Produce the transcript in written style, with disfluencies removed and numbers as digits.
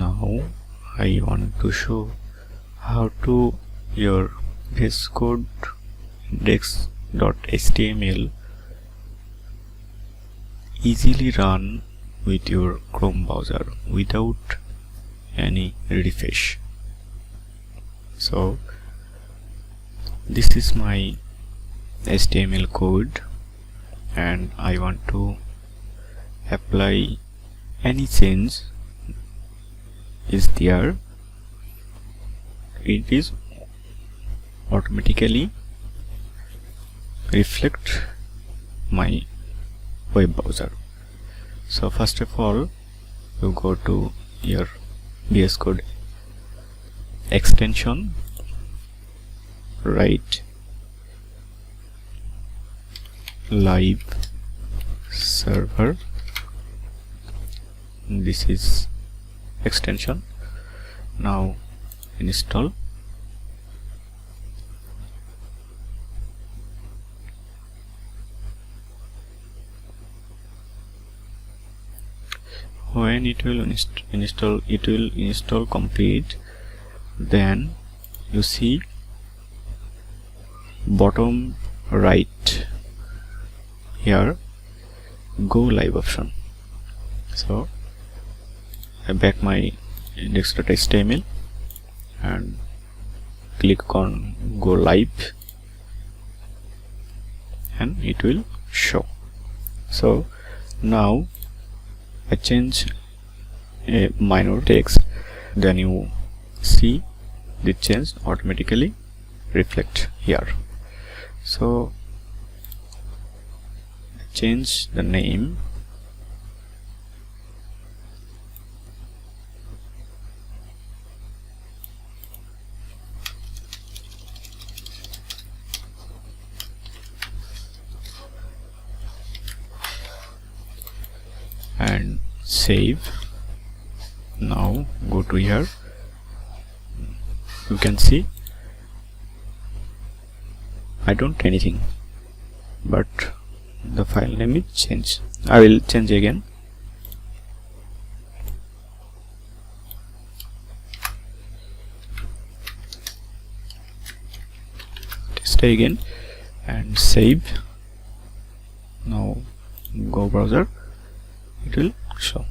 Now I want to show how to your VS Code index.html easily run with your Chrome browser without any refresh. So this is my HTML code and I want to apply any change is there, it is automatically reflect my web browser. So first of all, you go to your VS Code extension, write live server. This is extension. Now install. When it will install complete, then you see bottom right here go live option. So I back my index.html and click on go live and it will show. So now I change a minor text, then you see the change automatically reflect here. So change the name and save. Now go to here, you can see I don't do anything, but the file name is changed. I will change again. Test again and save. Now go browser, it will show.